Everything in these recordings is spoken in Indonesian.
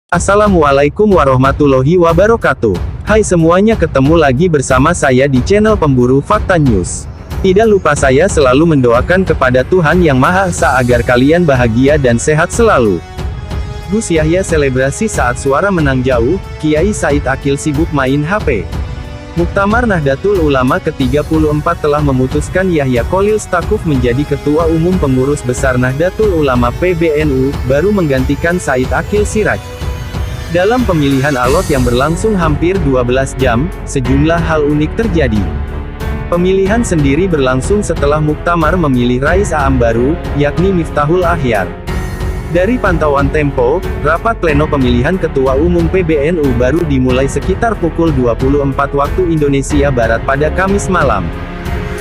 Assalamualaikum warahmatullahi wabarakatuh. Hai semuanya, ketemu lagi bersama saya di channel Pemburu Fakta News. Tidak lupa saya selalu mendoakan kepada Tuhan Yang Maha Esa agar kalian bahagia dan sehat selalu. Gus Yahya selebrasi saat suara menang jauh, Kiai Said Akil sibuk main HP. Muktamar Nahdlatul Ulama ke-34 telah memutuskan Yahya Kholil Stakuf menjadi Ketua Umum Pengurus Besar Nahdlatul Ulama PBNU, baru menggantikan Said Akil Siraj. Dalam pemilihan alot yang berlangsung hampir 12 jam, sejumlah hal unik terjadi. Pemilihan sendiri berlangsung setelah Muktamar memilih Rais Am baru, yakni Miftahul Akhyar. Dari pantauan Tempo, rapat pleno pemilihan Ketua Umum PBNU baru dimulai sekitar pukul 24 waktu Indonesia Barat pada Kamis malam.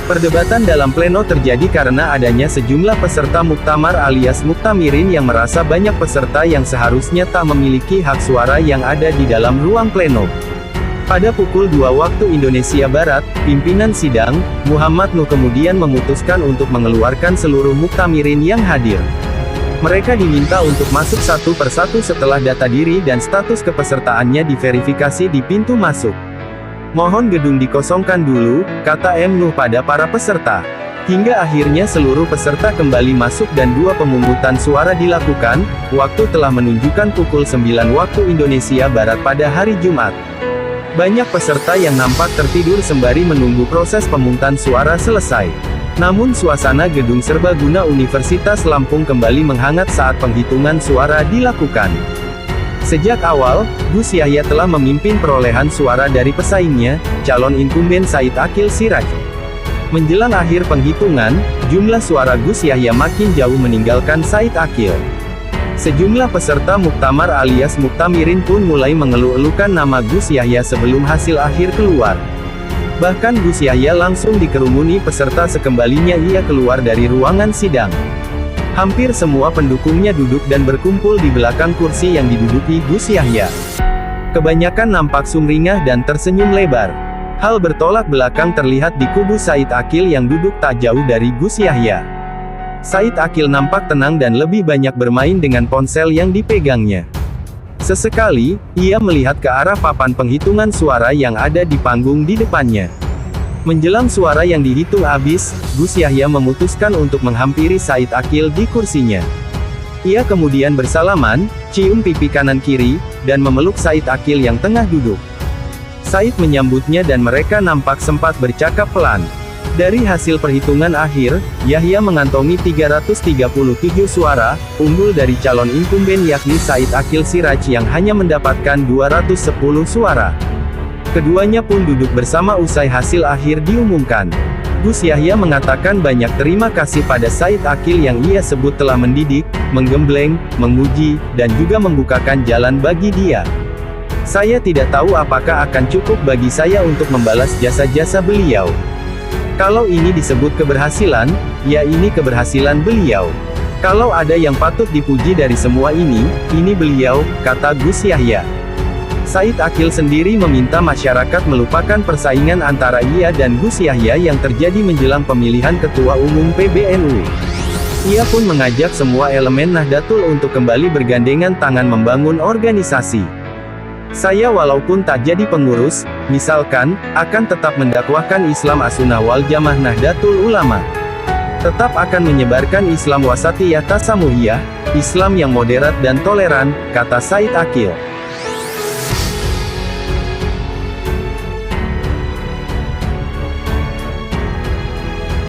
Perdebatan dalam pleno terjadi karena adanya sejumlah peserta muktamar alias muktamirin yang merasa banyak peserta yang seharusnya tak memiliki hak suara yang ada di dalam ruang pleno. Pada pukul 2 waktu Indonesia Barat, pimpinan sidang, Muhammad Nuh kemudian memutuskan untuk mengeluarkan seluruh muktamirin yang hadir. Mereka diminta untuk masuk satu persatu setelah data diri dan status kepesertaannya diverifikasi di pintu masuk. Mohon gedung dikosongkan dulu, kata M. Nuh pada para peserta. Hingga akhirnya seluruh peserta kembali masuk dan dua pemungutan suara dilakukan. Waktu telah menunjukkan pukul 9 waktu Indonesia Barat pada hari Jumat. Banyak peserta yang nampak tertidur sembari menunggu proses pemungutan suara selesai. Namun suasana gedung serbaguna Universitas Lampung kembali menghangat saat penghitungan suara dilakukan. Sejak awal, Gus Yahya telah memimpin perolehan suara dari pesaingnya, calon inkumben Said Akil Siraj. Menjelang akhir penghitungan, jumlah suara Gus Yahya makin jauh meninggalkan Said Akil. Sejumlah peserta muktamar alias muktamirin pun mulai mengeluh-elukan nama Gus Yahya sebelum hasil akhir keluar. Bahkan Gus Yahya langsung dikerumuni peserta sekembalinya ia keluar dari ruangan sidang. Hampir semua pendukungnya duduk dan berkumpul di belakang kursi yang diduduki Gus Yahya. Kebanyakan nampak sumringah dan tersenyum lebar. Hal bertolak belakang terlihat di kubu Said Akil yang duduk tak jauh dari Gus Yahya. Said Akil nampak tenang dan lebih banyak bermain dengan ponsel yang dipegangnya. Sesekali, ia melihat ke arah papan penghitungan suara yang ada di panggung di depannya. Menjelang suara yang dihitung habis, Gus Yahya memutuskan untuk menghampiri Said Akil di kursinya. Ia kemudian bersalaman, cium pipi kanan kiri, dan memeluk Said Akil yang tengah duduk. Said menyambutnya dan mereka nampak sempat bercakap pelan. Dari hasil perhitungan akhir, Yahya mengantongi 337 suara, unggul dari calon inkumben yakni Said Akil Siraj yang hanya mendapatkan 210 suara. Keduanya pun duduk bersama usai hasil akhir diumumkan. Gus Yahya mengatakan banyak terima kasih pada Said Akil yang ia sebut telah mendidik, menggembleng, menguji, dan juga membukakan jalan bagi dia. Saya tidak tahu apakah akan cukup bagi saya untuk membalas jasa-jasa beliau. Kalau ini disebut keberhasilan, ya ini keberhasilan beliau. Kalau ada yang patut dipuji dari semua ini beliau, kata Gus Yahya. Said Akil sendiri meminta masyarakat melupakan persaingan antara ia dan Gus Yahya yang terjadi menjelang pemilihan Ketua Umum PBNU. Ia pun mengajak semua elemen Nahdlatul untuk kembali bergandengan tangan membangun organisasi. Saya walaupun tak jadi pengurus, misalkan, akan tetap mendakwahkan Islam As-Sunnah wal Jamaah Nahdlatul Ulama. Tetap akan menyebarkan Islam Wasatiyah Tasamuhiyah, Islam yang moderat dan toleran, kata Said Akil.